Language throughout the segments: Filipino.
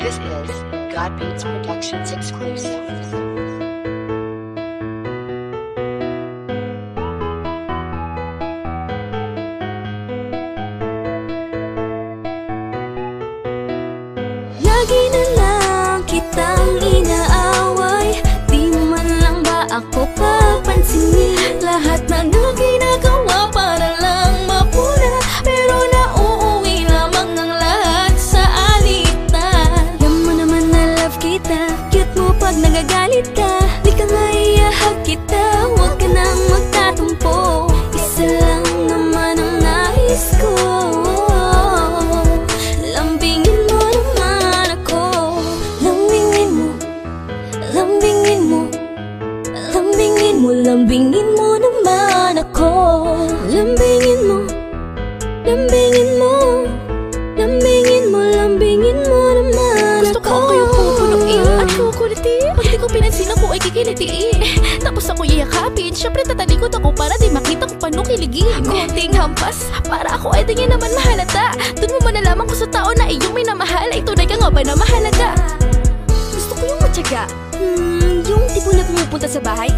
This is God Beats Productions exclusive. Lagi na lang kitang inaaway, di mo man lang ba ako papansinin? Lahat na ginagawa para lang mapuna, pero nauuwi lamang ang lahat sa alitan. Alam mo naman na love kita, cute mo pag nagagalit ka. Di ka nga iahag kita, huwag ka nang magtatumpo. Isa lang naman ang nais ko, lambingin mo naman ako. Lambingin mo, lambingin mo, lambingin mo, lambingin mo naman ako. Lambingin mo, lambingin mo, lambingin mo, lambingin mo naman ako. Gusto ko kayo pupunuin at kukulitin. Pag di ko pinansin ako ay kikilitiin, tapos ako yayakapin. Siyempre tatalikod ako para di makita kung paano kiligin. Konting hampas para ako ay tingin naman mahalata. Doon mo malalaman ko sa tao na iyong minamahal ay tunay ka nga ba na mahalaga. Gusto ko yung matyaga, yung tipo na pumupunta sa bahay,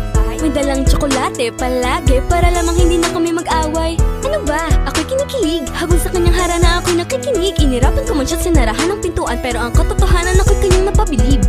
may dalang tsokolate palagi para lamang hindi na kami mag-away. Ano ba? Ako'y kinikilig habang sa kanyang harana ako'y nakikinig. Inirapan ko man siya sinarahan ng pintuan, pero ang katotohanan ako'y kanyang napabilib.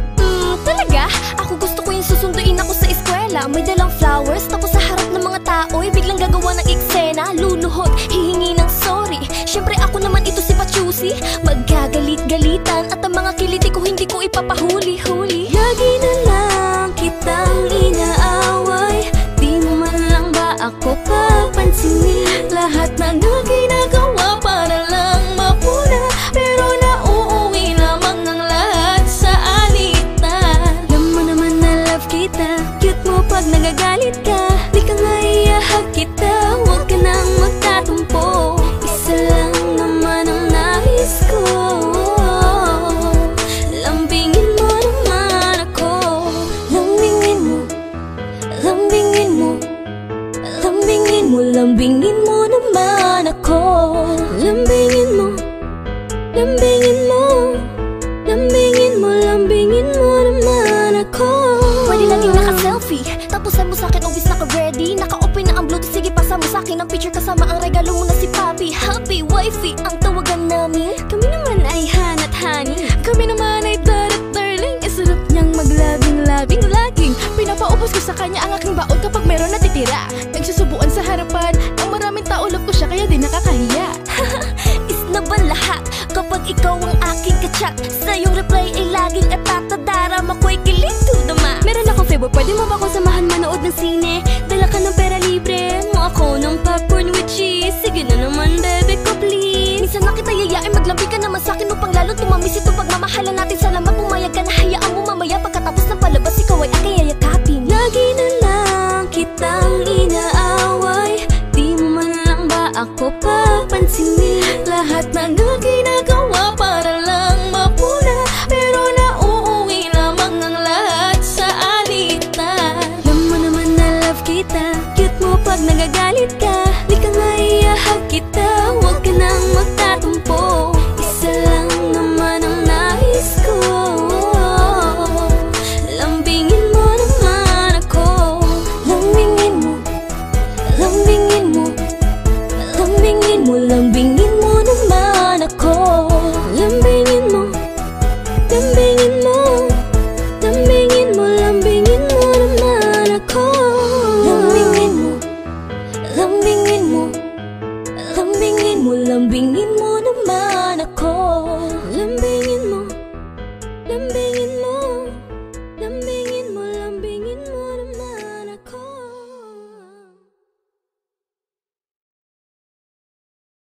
Talaga? Ako gusto ko yung susunduin ako sa eskwela, may dalang flowers, tapos sa harap ng mga tao'y biglang gagawa ng eksena. Luluhod, hihingi ng sorry, syempre ako naman ito si Pachusi. Magagalit-galitan at ang mga kiliti ko hindi ko ipapahuli-huli. Lagi na lang kitang inaaway, di mo man lang ba ako papansinin? Lahat na ginagawa para lang mapuna, pero nauuwi lamang ang lahat sa alitan. Alam mo naman na love kita, cute mo pag nagagalit ka. Di ka nga iahag kita, huwag ka nang magtatumpo. Isa lang naman ang nais ko, lambingin mo naman ako. Lambingin mo, lambingin mo, lambingin mo, lambingin mo naman ako. Lambingin mo, lambingin mo, lambingin mo, lambingin mo naman ako. Pwede lang yung naka-selfie, tapusan mo sa'kin obvious naka-ready. Naka-open na ang bluetooth, sige pasa mo sa'kin ang picture kasama ang regalo mo na si Papi. Happy wifey ang tawagan namin. Kami naman ay hanat honey, Kami naman ay darat darling. Isarap niyang maglabing-labing laging pinapaubos ko sa kanya ang aking baon kapag meron natitira. Nagsusubuan sa harapan ng maraming tao, love ko siya kaya di nakakahiya. is na ba lahat kapag ikaw ang aking kachat? Sa iyong reply ay laging atatadara, mako'y kilig to the max. Meron akong favor, pwede mo ba akong samahan manood ng sine? Dala ka ng pera, libre mo ako ng popcorn with cheese. Sige na naman bebe ko please. Minsan na kita yayain, maglambi ka naman sa'kin upang lalo tumamis ito